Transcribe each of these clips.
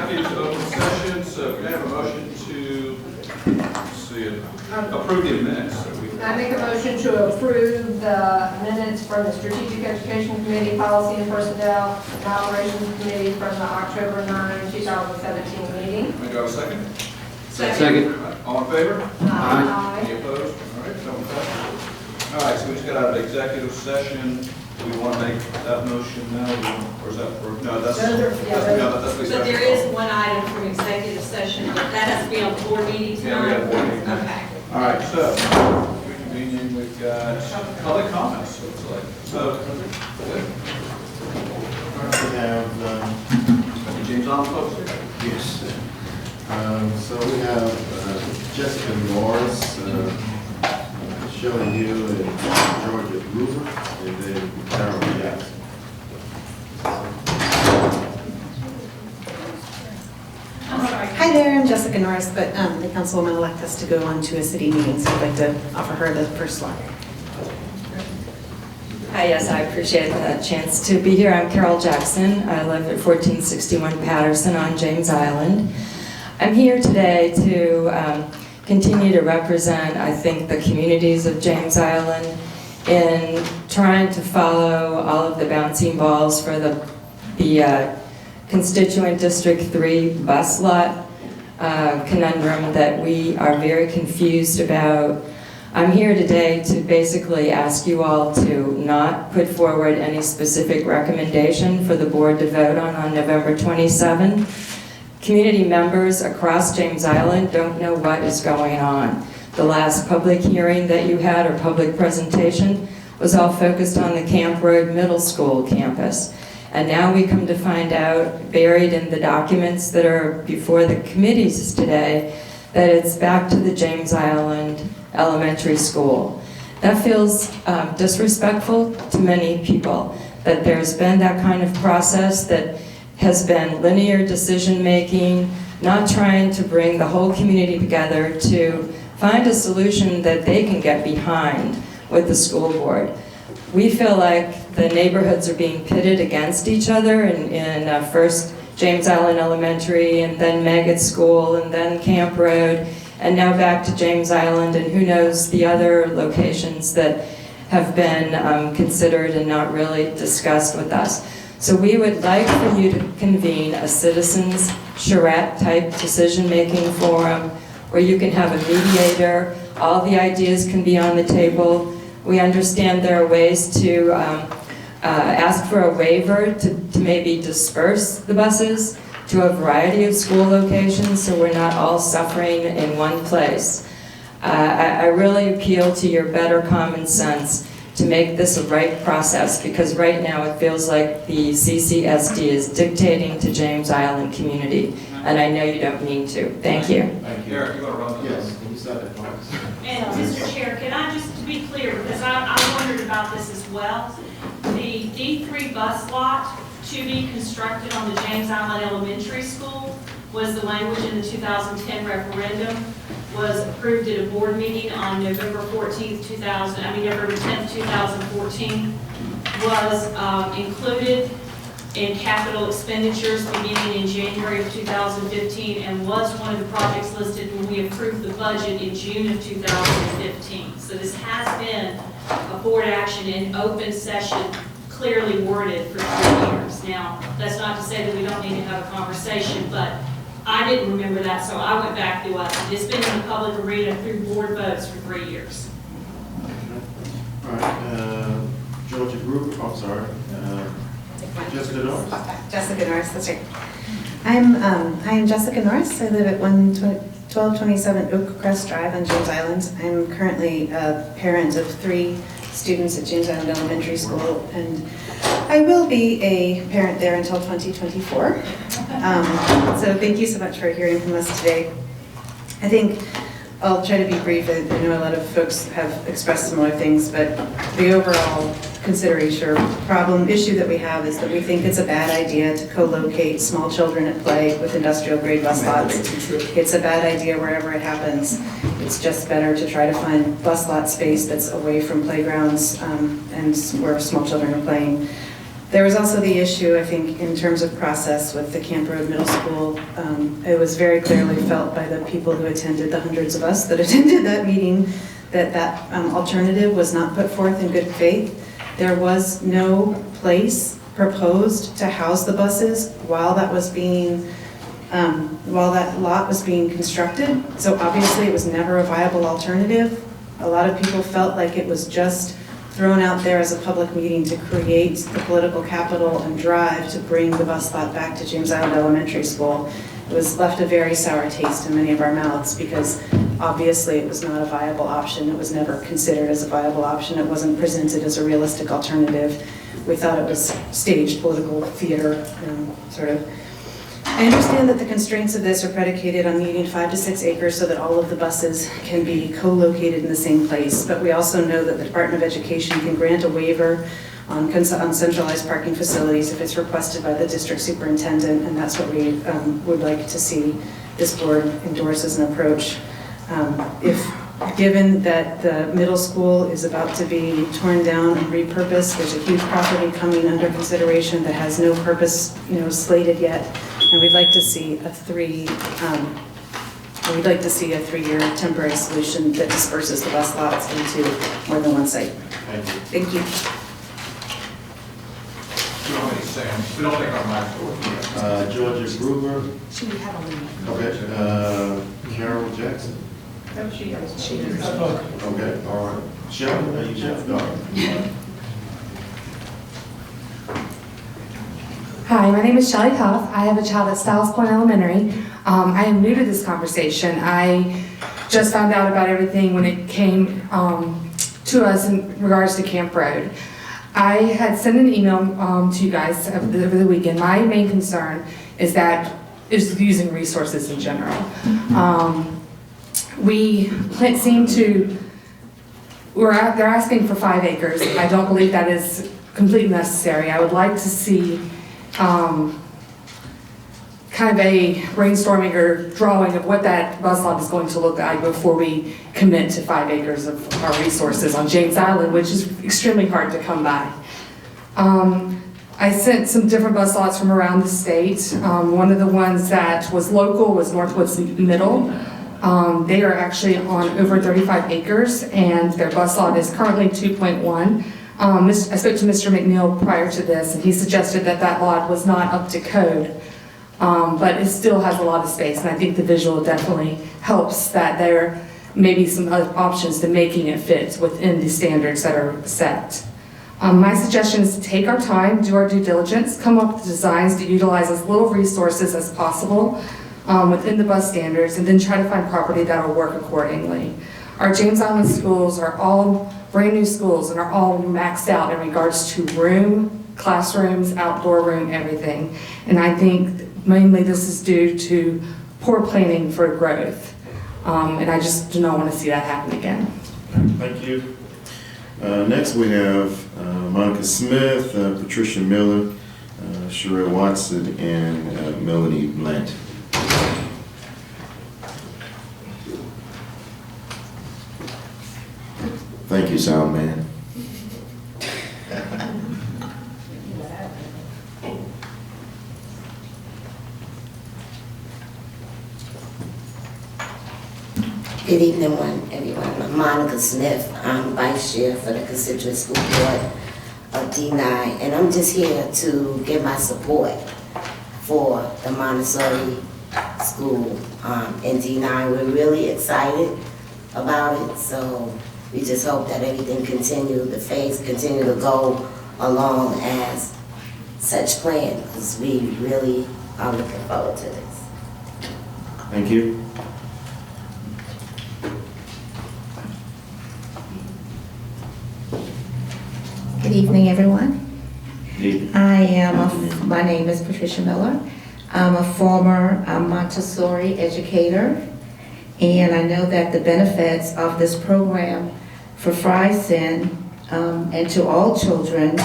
executive to open session, so can I have a motion to, let's see, approve the minutes? I make a motion to approve the minutes from the Strategic Education Committee, Policy and Personnel, and Operations Committee from the October 9, 2017 meeting. May I have a second? Second. All in favor? Aye. Any opposed? All right, so passes. All right, so we just got out of executive session. Do we want to make that motion now, or is that, no, that's, Those are- yeah, those- no, that's. But there is one item from executive session, but that has to be on the board meeting tonight. Yeah, we got a board meeting. Okay. All right, so, reconvening, we've got public comments, looks like. So, good. We have, James on folks? yes. So we have Jessica Norris, Shelley Hill, and Georgia Gruber, and then Carol Jackson. Hi there, I'm Jessica Norris, but the councilwoman elect us to go on to a city meeting, so I'd like to offer her the first slot. Hi, yes, I appreciate the chance to be here. I'm Carol Jackson. I live at 1461 Patterson on James Island. I'm here today to continue to represent, I think, the communities of James Island in trying to follow all of the bouncing balls for the constituent District 3 bus lot conundrum that we are very confused about. I'm here today to basically ask you all to not put forward any specific recommendation for the board to vote on November 27. Community members across James Island don't know what is going on. The last public hearing that you had, or public presentation, was all focused on the Camp Road Middle School campus. And now we come to find out, buried in the documents that are before the committees today, that it's back to the James Island Elementary School. That feels disrespectful to many people, that there's been that kind of process that has been linear decision-making, not trying to bring the whole community together to find a solution that they can get behind with the school board. We feel like the neighborhoods are being pitted against each other in first James Island Elementary, and then Maggot School, and then Camp Road, and now back to James Island, and who knows the other locations that have been considered and not really discussed with us. So we would like for you to convene a citizens charrette type decision-making forum where you can have a mediator, all the ideas can be on the table. We understand there are ways to ask for a waiver to maybe disperse the buses to a variety of school locations so we're not all suffering in one place. I really appeal to your better common sense to make this a right process, because right now it feels like the CCSD is dictating to James Island community, and I know you don't mean to. Thank you. Thank you. Eric, you want to run the Yes, you said it once. And Mr. Chair, can I just, to be clear, because I wondered about this as well, the D3 bus lot to be constructed on the James Island Elementary School was the language in the 2010 referendum, was approved at a board meeting on November 10th, 2014, was included in capital expenditures beginning in January of 2015, and was one of the projects listed when we approved the budget in June of 2015. So this has been a board action in open session, clearly worded for 3 years. Now, that's not to say that we don't need to have a conversation, but I didn't remember that, so I went back to us. It's been in the public arena through board votes for 3 years. All right, Georgia Gruber, I'm sorry. Jessica Norris. Okay, Jessica Norris, that's right. I'm Jessica Norris. I live at 1227 Oak Crest Drive on James Island. I'm currently a parent of 3 students at James Island Elementary School, and I will be a parent there until 2024. So thank you so much for hearing from us today. I think I'll try to be brief. I know a lot of folks have expressed similar things, but the overall consideration or issue that we have is that we think it's a bad idea to co-locate small children at play with industrial grade bus lots. It's a bad idea wherever it happens. It's just better to try to find bus lot space that's away from playgrounds and where small children are playing. There was also the issue, I think, in terms of process with the Camp Road Middle School. It was very clearly felt by the people who attended, the hundreds of us that attended that meeting, that alternative was not put forth in good faith. There was no place proposed to house the buses while that lot was being constructed. So obviously it was never a viable alternative. A lot of people felt like it was just thrown out there as a public meeting to create the political capital and drive to bring the bus lot back to James Island Elementary School. It was left a very sour taste in many of our mouths because obviously it was not a viable option. It was never considered as a viable option. It wasn't presented as a realistic alternative. We thought it was staged political theater, sort of. I understand that the constraints of this are predicated on needing 5 to 6 acres so that all of the buses can be co-located in the same place, but we also know that the Department of Education can grant a waiver on centralized parking facilities if it's requested by the district superintendent, and that's what we would like to see this board endorse as an approach. Given that the middle school is about to be torn down and repurposed, there's a huge property coming under consideration that has no purpose, slated yet, and we'd like to see a 3-year temporary solution that disperses the bus lots into more than one site. Thank you. Thank you. We don't need Sam. We don't think our mics are working. Georgia Gruber. Okay, Carol Jackson. No, she is. Okay, all right. Shelley, are you Shelley? All right. Hi, my name is Shelley Huff. I have a child at Stiles Point Elementary. I am new to this conversation. I just found out about everything when it came to us in regards to Camp Road. I had sent an email to you guys over the weekend. My main concern is using resources in general. They're asking for 5 acres. I don't believe that is completely necessary. I would like to see kind of a brainstorming or drawing of what that bus lot is going to look like before we commit to 5 acres of our resources on James Island, which is extremely hard to come by. I sent some different bus lots from around the state. One of the ones that was local was Northwoods Middle. They are actually on over 35 acres, and their bus lot is currently 2.1. I spoke to Mr. McNeil prior to this, and he suggested that lot was not up to code, but it still has a lot of space, and I think the visual definitely helps that there may be some other options to making it fit within the standards that are set. My suggestion is to take our time, do our due diligence, come up with designs to utilize as little resources as possible within the bus standards, and then try to find property that will work accordingly. Our James Island schools are all brand new schools and are all maxed out in regards to room, classrooms, outdoor room, everything. And I think mainly this is due to poor planning for growth. And I just do not want to see that happen again. Thank you. Next we have Monica Smith, Patricia Miller, Sherelle Watson, and Melanie Blunt. Thank you, sound man. Good evening, everyone. I'm Monica Smith. I'm Vice Chair for the Constituent School Board of D9, and I'm just here to give my support for the Montessori school in D9. We're really excited about it, so we just hope that everything continue to go along as such planned, because we really are looking forward to this. Thank you. Good evening, everyone. Evening. My name is Patricia Miller. I'm a former Montessori educator, and I know that the benefits of this program for Freyson and to all children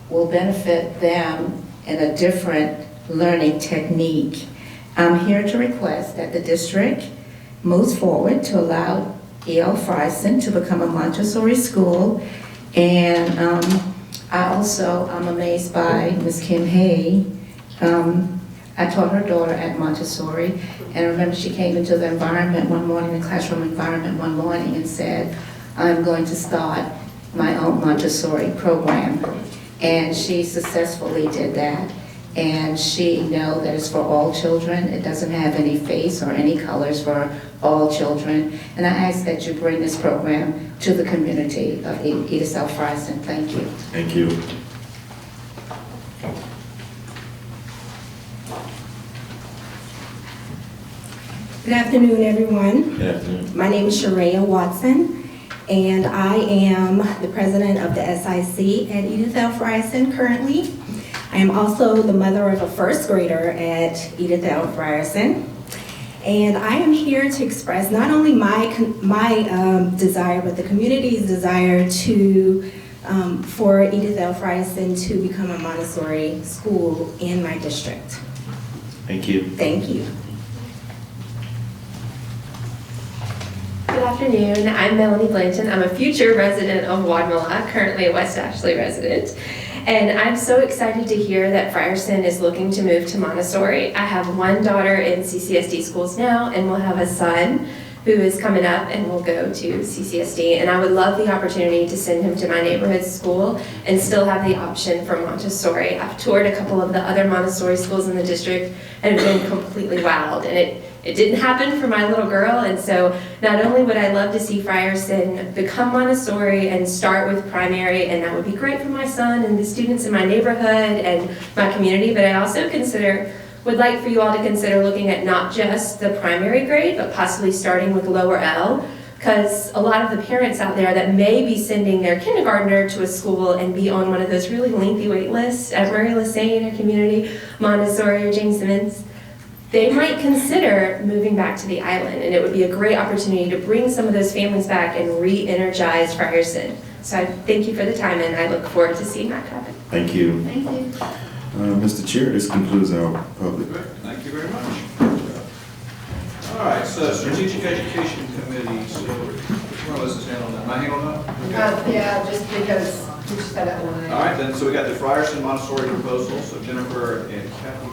will benefit them in a different learning technique. I'm here to request that the district moves forward to allow E.L. Freyson to become a Montessori school and I also am amazed by Ms. Kim Hay. I taught her daughter at Montessori, and I remember she came into the environment one morning, the classroom environment one morning, and said, I'm going to start my own Montessori program. And she successfully did that. And she knows that it's for all children. It doesn't have any face or any colors, for all children. And I ask that you bring this program to the community of Edith South Fryston. Thank you. Thank you. Good afternoon, everyone. Good afternoon. My name is Sharaya Watson, and I am the president of the SIC at Edith L. Fryston currently. I am also the mother of a first grader at Edith L. Fryston. And I am here to express not only my desire, but the community's desire to for Edith L. Fryston to become a Montessori school in my district. Thank you. Thank you. Good afternoon, I'm Melanie Blanton. I'm a future resident of Wadmalaw, currently a West Ashley resident. And I'm so excited to hear that Frierson is looking to move to Montessori. I have one daughter in CCSD schools now, and we'll have a son who is coming up and will go to CCSD. And I would love the opportunity to send him to my neighborhood school and still have the option for Montessori. I've toured a couple of the other Montessori schools in the district and have been completely wowed. And it didn't happen for my little girl, and so not only would I love to see Frierson become Montessori and start with primary, and that would be great for my son and the students in my neighborhood and my community, but I also would like for you all to consider looking at not just the primary grade, but possibly starting with lower L, because a lot of the parents out there that may be sending their kindergartner to a school and be on one of those really lengthy wait lists at Murray Lassane or Community, Montessori or James Simmons, they might consider moving back to the island, and it would be a great opportunity to bring some of those families back and re-energize Frierson. So I thank you for the time, and I look forward to seeing that happen. Thank you. Thank you. Mr. Chair, this concludes our public. Thank you very much. All right, so Strategic Education Committee, so which one of us is handling that? Am I handling that? Yeah, just because we just had that one. All right, then, so we got the Frierson Montessori proposal, so Jennifer and Kathy,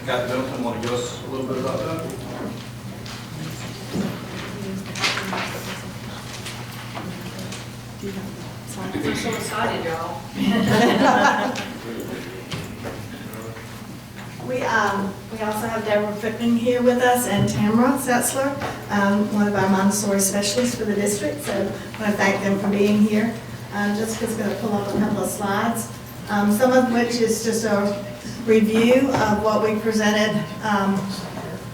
Kathy Middleton, want to give us a little bit about that? I'm so excited, y'all. We also have Deborah Fickling here with us and Tamara Setzler, one of our Montessori specialists for the district. So I want to thank them for being here. Jessica's going to pull up a couple of slides, some of which is just a review of what we presented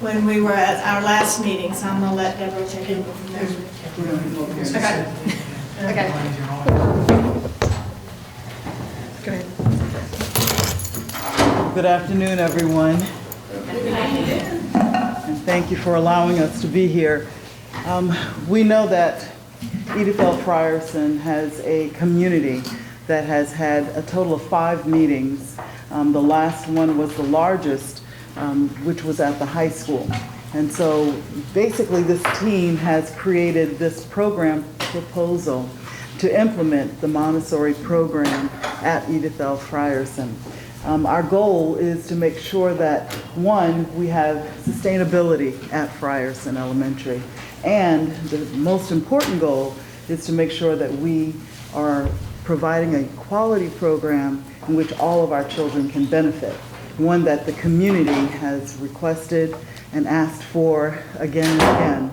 when we were at our last meeting. So I'm going to let Deborah take it from there. Okay. Okay. Go ahead. Good afternoon, everyone. And thank you for allowing us to be here. We know that Edith L. Frierson has a community that has had a total of 5 meetings. The last one was the largest, which was at the high school. And so basically this team has created this program proposal to implement the Montessori program at Edith L. Frierson. Our goal is to make sure that, one, we have sustainability at Frierson Elementary, and the most important goal is to make sure that we are providing a quality program in which all of our children can benefit, one that the community has requested and asked for again and again.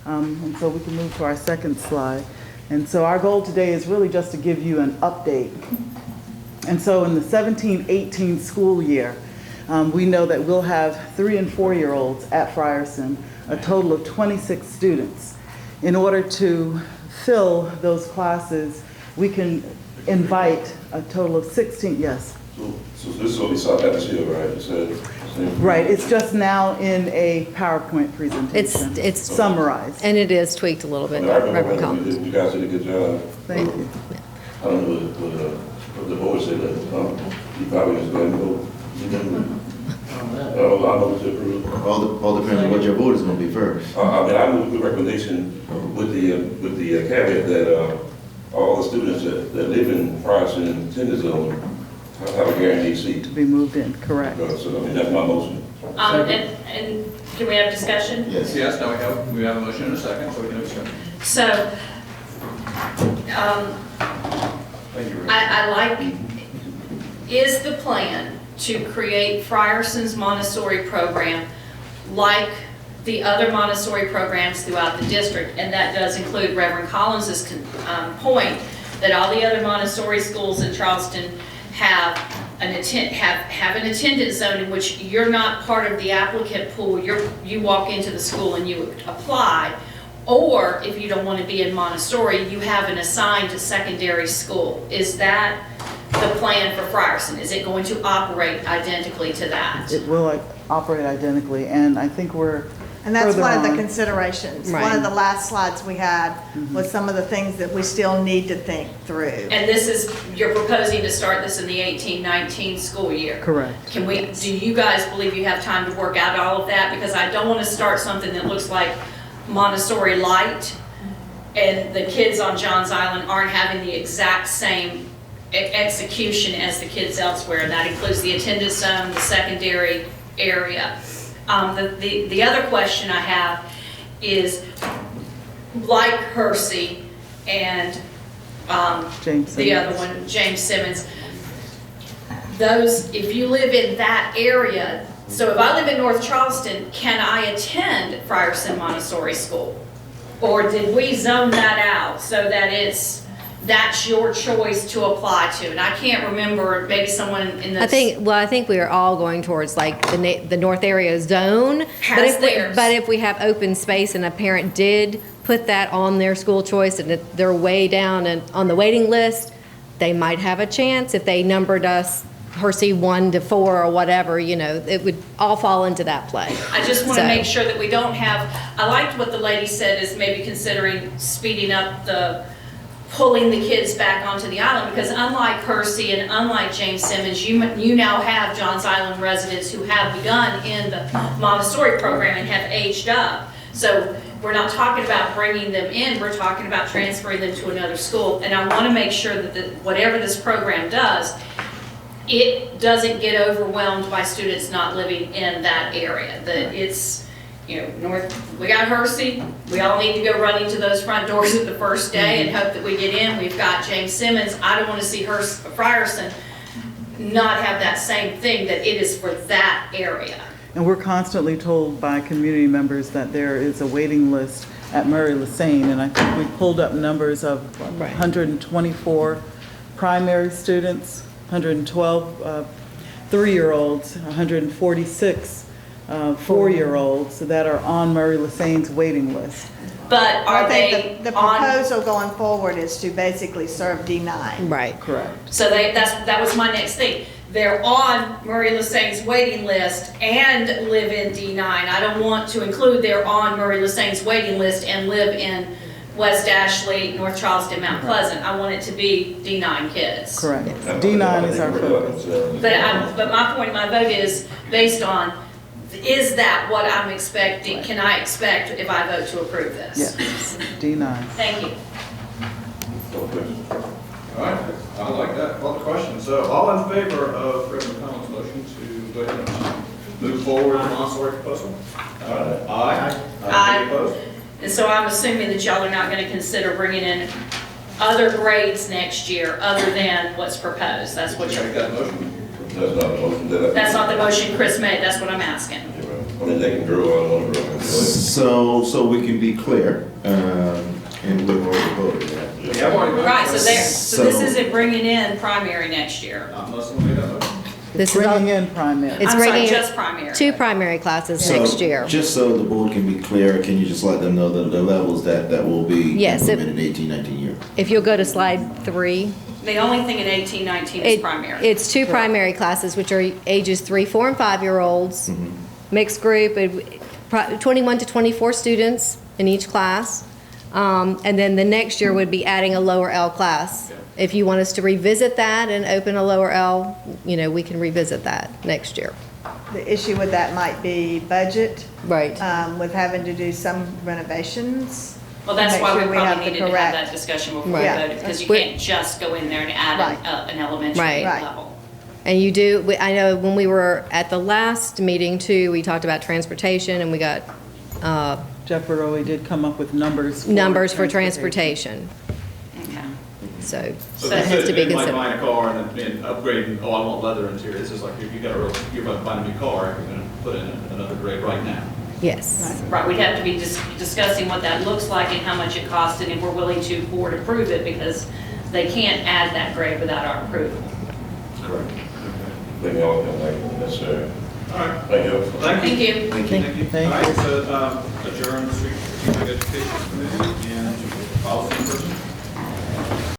And so we can move to our second slide. And so our goal today is really just to give you an update. And so in the 17-18 school year, we know that we'll have 3- and 4-year-olds at Frierson, a total of 26 students. In order to fill those classes, we can invite a total of 16, yes? So this is what we saw at the show, right? You said. Right, it's just now in a PowerPoint presentation. It's summarized. And it is tweaked a little bit, I remember Reverend when Collins. you guys did a good job. Thank you. I don't know what the board said that, you probably just going to go. I don't to approve. All depends on what your vote is going to be first. I mean, I move the recommendation with the caveat that all the students that live in Frierson and Tender Zone have a guaranteed seat. To be moved in, correct. So, I mean, that's my motion. And can we have discussion? Yes, now we have a motion and a second, so we can have discussion. So, Thank you, Rick. I like, is the plan to create Frierson's Montessori program like the other Montessori programs throughout the district? And that does include Reverend Collins's point that all the other Montessori schools in Charleston have an attendance zone in which you're not part of the applicant pool. You walk into the school and you apply. Or if you don't want to be in Montessori, you have an assigned secondary school. Is that the plan for Frierson? Is it going to operate identically to that? It will operate identically, and I think we're And that's further one of the on. considerations. One Right. of the last slides we had was some of the things that we still need to think through. And this is, you're proposing to start this in the 18-19 school year? Correct. Do you guys believe you have time to work out all of that? Because I don't want to start something that looks like Montessori Light and the kids on Johns Island aren't having the exact same execution as the kids elsewhere. And that includes the attendance zone, the secondary area. The other question I have is, like Hersey and James the other Simmons. one, James Simmons, those, if you live in that area, so if I live in North Charleston, can I attend Frierson Montessori School? Or did we zone that out so that that's your choice to apply to? And I can't remember, maybe someone in the. I think we are all going towards like the north area zone. Has theirs. But if we have open space and a parent did put that on their school choice and they're way down and on the waiting list, they might have a chance if they numbered us Hersey 1 to 4 or whatever, it would all fall into that play. I just want to So- make sure that we don't have, I liked what the lady said is maybe considering speeding up pulling the kids back onto the island, because unlike Hersey and unlike James Simmons, you now have Johns Island residents who have begun in the Montessori program and have aged up. So we're not talking about bringing them in, we're talking about transferring them to another school. And I want to make sure that whatever this program does, it doesn't get overwhelmed by students not living in that area. That it's, we got Hersey, we all need to go running to those front doors at the first day and hope that we get in. We've got James Simmons. I don't want to see Frierson not have that same thing, that it is for that area. And we're constantly told by community members that there is a waiting list at Murray Lassane, and I think we pulled up numbers of 124 primary students, 112 3-year-olds, 146 4-year-olds that are on Murray Lassane's waiting list. But are I think they the on? proposal going forward is to basically serve D9. Right. Correct. So that was my next thing. They're on Murray Lassane's waiting list and live in D9. I don't want to include they're on Murray Lassane's waiting list and live in West Ashley, North Charleston, Mount Pleasant. I want it to be D9 kids. Correct. D9 is our focus. But my point, my vote is based on, is that what I'm expecting? Can I expect if I vote to approve this? Yes, D9. Thank you. All right, I like that. Well, the question. So all in favor of Reverend Collins' motion to go ahead and move forward with the Montessori proposal? Aye. Aye. Any opposed? And so I'm assuming that y'all are not going to consider bringing in other grades next year other than what's proposed. That's what Did you you're, make that motion? That's not the motion that I. that's not the motion Chris made. That's what I'm asking. I mean, they can grow, I don't want to grow. So we can be clear, and we've already voted that. Yeah, I've already voted. Right, so this So- isn't bringing in primary next year. Not unless someone made that motion. This is all, Bringing in primary. it's I'm sorry, bringing just primary. 2 primary classes So, next year. Just so the board can be clear, can you just let them know the levels that will be Yes, implemented in 18-19 year? If you'll go to slide 3. The only thing in 18-19 is primary. It's 2 primary classes, which are ages 3, 4, and 5-year-olds, mixed group, 21 to 24 students in each class. And then the next year would be adding a lower L class. If you want us to revisit that and open a lower L, we can revisit that next year. The issue with that might be budget. Right. With having to do some renovations Well, that's make why sure we have probably the needed to have correct- that discussion before we Yeah. voted, because you We're- can't just go in there and add an elementary Right. Right. level. And you do, I know when we were at the last meeting too, we talked about transportation and we got Jeff Baroe did come up with numbers. numbers for transportation. Okay. So So that has to be it's like considered. buying a car and upgrading, oh, I want leather interior. It's just like if you got you're about to buy a new car, you're gonna put in another grade right now. Yes. Right, we'd have to be discussing what that looks like and how much it costs, and if we're willing to board approve it, because they can't add that grade without our approval. Correct. Bring all of them, like, necessary. All right. Thank you. Thank you. Thank you. Thank you. Thank All right, so adjourn the Strategic Education Committee and policy person.